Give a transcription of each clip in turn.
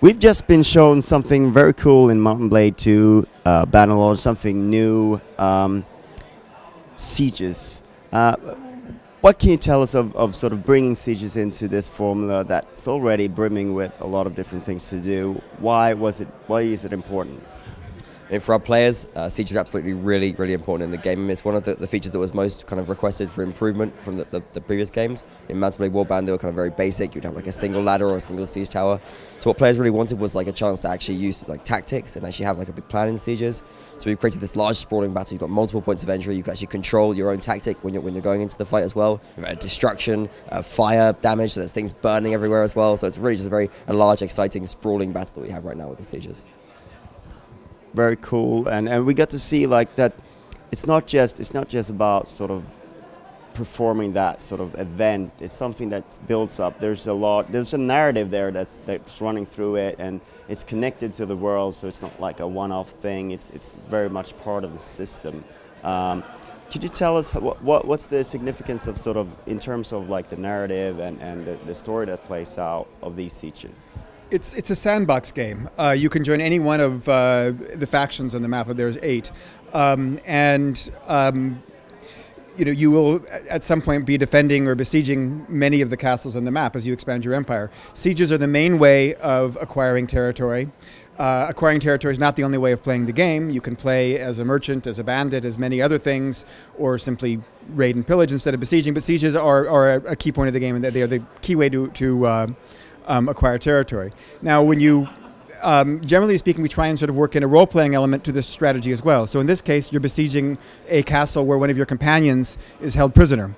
We've just been shown something very cool in Mountain Blade 2, Bannerlord, something new, sieges. What can you tell us of sort of bringing sieges into this formula that's already brimming with a lot of different things to do? Why is it important? And for our players, Siege is absolutely really important in the game. It's one of the features that was most kind of requested for improvement from the previous games. In Mountain Blade Warband, they were kind of very basic. You'd have like a single ladder or a single siege tower. So what players really wanted was like a chance to actually use like tactics and actually have like a big plan in sieges. So we created this large sprawling battle. You've got multiple points of entry. You can actually control your own tactic when you're going into the fight as well. You've got destruction, fire damage, so there's things burning everywhere as well. So it's really just a large, exciting, sprawling battle that we have right now with the sieges. Very cool, and we got to see like that. It's not just about sort of performing that sort of event. It's something that builds up. There's a narrative there that's running through it, and it's connected to the world. So it's not like a one-off thing. It's very much part of the system. Could you tell us what's the significance of sort of in terms of like the narrative and the story that plays out of these sieges? It's a sandbox game. You can join any one of the factions on the map. There's 8, you will at some point be defending or besieging many of the castles on the map as you expand your empire. Sieges are the main way of acquiring territory. Acquiring territory is not the only way of playing the game. You can play as a merchant, as a bandit, as many other things, or simply raid and pillage instead of besieging. But sieges are a key point of the game, and they are the key way to acquire territory. Now, when you, generally speaking, we try and sort of work in a role-playing element to this strategy as well. So in this case, you're besieging a castle where one of your companions is held prisoner.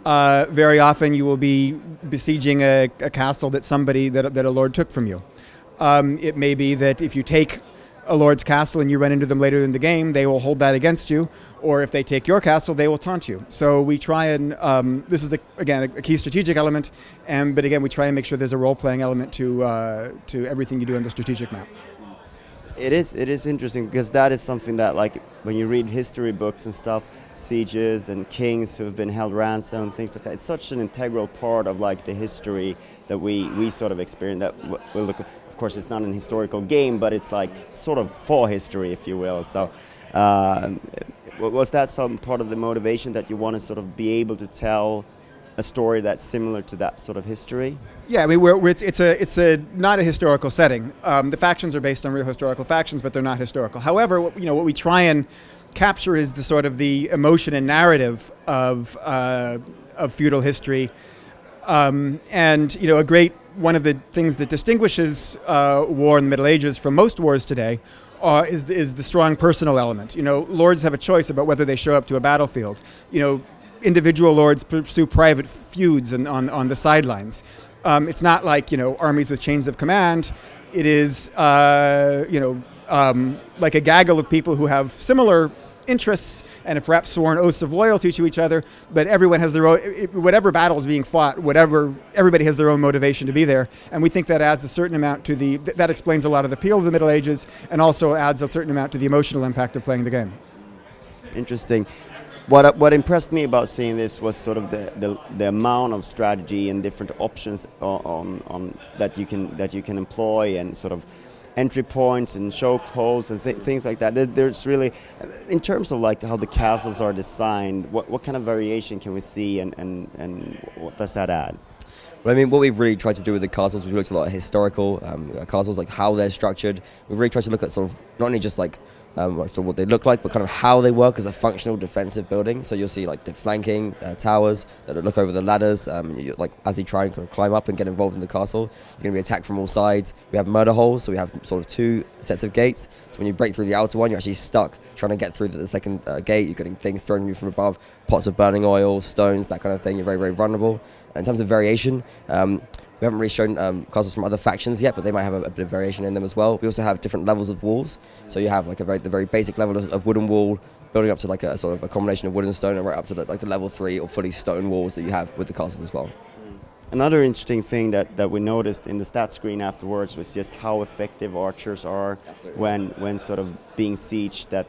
Very often you will be besieging a castle that that a lord took from you. It may be that if you take a lord's castle and you run into them later in the game, they will hold that against you, or if they take your castle, they will taunt you. So we try and, this is again a key strategic element, but again we try and make sure there's a role-playing element to everything you do on the strategic map. It is interesting because that is something that, like, when you read history books and stuff, sieges and kings who have been held ransom and things like that, it's such an integral part of like the history that we sort of experience. That we'll look. Of course, it's not an historical game, but it's like sort of for history, if you will. So, was that some part of the motivation that you want to sort of be able to tell a story that's similar to that sort of history? Yeah, I mean, it's not a historical setting. The factions are based on real historical factions, but they're not historical. However, what we try and capture is the sort of the emotion and narrative of feudal history, and one of the things that distinguishes war in the Middle Ages from most wars today is the strong personal element. Lords have a choice about whether they show up to a battlefield. Individual lords pursue private feuds on the sidelines. It's not like armies with chains of command. It is like a gaggle of people who have similar interests and have perhaps sworn oaths of loyalty to each other, but everyone has their own, whatever battle is being fought, everybody has their own motivation to be there, and we think that adds a certain amount to that explains a lot of the appeal of the Middle Ages, and also adds a certain amount to the emotional impact of playing the game. Interesting. What impressed me about seeing this was sort of the amount of strategy and different options on that you can employ, and sort of entry points and choke holes and things like that. There's really, in terms of like how the castles are designed, what kind of variation can we see, and what does that add? Well, I mean, what we've really tried to do with the castles, we've looked at a lot of historical castles, like how they're structured. We've really tried to look at sort of not only just like so what they look like, but kind of how they work as a functional defensive building. So you'll see like the flanking towers that look over the ladders. Like as you try and kind of climb up and get involved in the castle, you're going to be attacked from all sides. We have murder holes, so we have sort of 2 sets of gates. So when you break through the outer one, you're actually stuck trying to get through the second gate. You're getting things thrown at you from above, pots of burning oil, stones, that kind of thing. You're very vulnerable. In terms of variation, we haven't really shown castles from other factions yet, but they might have a bit of variation in them as well. We also have different levels of walls. So you have like the very basic level of wooden wall, building up to like a sort of a combination of wood and stone, and right up to the level 3 or fully stone walls that you have with the castles as well. Another interesting thing that we noticed in the stat screen afterwards was just how effective archers are when sort of being sieged. That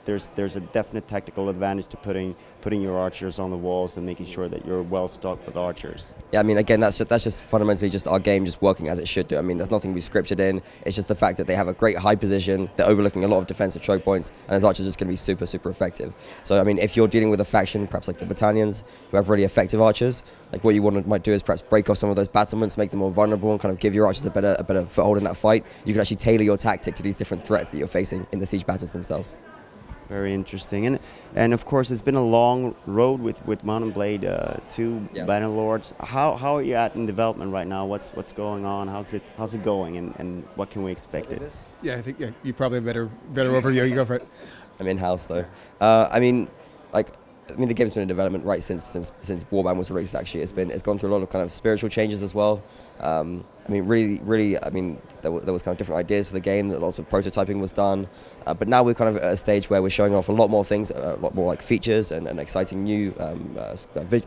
there's a definite tactical advantage to putting your archers on the walls and making sure that you're well stocked with archers. Yeah, I mean, again, that's just fundamentally just our game just working as it should do. I mean, there's nothing we've scripted in. It's just the fact that they have a great high position, they're overlooking a lot of defensive choke points, and those archers are just going to be super, super effective. So, I mean, if you're dealing with a faction, perhaps like the Battalions, who have really effective archers, like what you might do is perhaps break off some of those battlements, make them more vulnerable, and kind of give your archers a better foothold in that fight. You can actually tailor your tactic to these different threats that you're facing in the siege battles themselves. Very interesting, and of course it's been a long road with Mount and Blade to Bannerlords. How are you at in development right now? What's going on? How's it going, and what can we expect it? Yeah, I think you probably have better overview. You go for it. I'm in-house, so I mean, the game's been in development right since Warband was released. Actually, it's gone through a lot of kind of spiritual changes as well. I mean, really, I mean, there was kind of different ideas for the game. Lots of prototyping was done, but now we're kind of at a stage where we're showing off a lot more things, a lot more like features and exciting new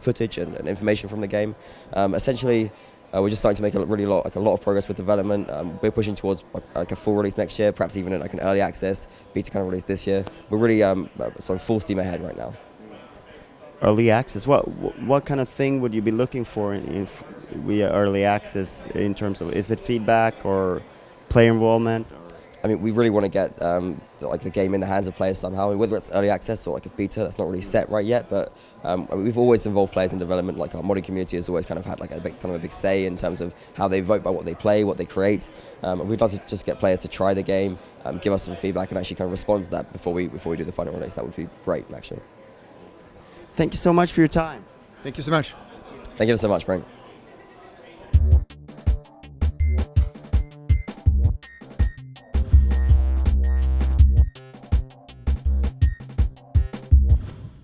footage and information from the game. Essentially, we're just starting to make a lot of progress with development. We're pushing towards like a full release next year, perhaps even like an early access beta kind of release this year. We're really sort of full steam ahead right now. Early access. What kind of thing would you be looking for if we are early access in terms of, is it feedback or player involvement? I mean, we really want to get like the game in the hands of players somehow. Whether it's early access or like a beta, that's not really set right yet. But we've always involved players in development. Like our modding community has always kind of had like a big say in terms of how they vote by what they play, what they create. We'd love to just get players to try the game, give us some feedback, and actually kind of respond to that before we do the final release. That would be great, actually. Thank you so much for your time. Thank you so much. Thank you so much, Brent.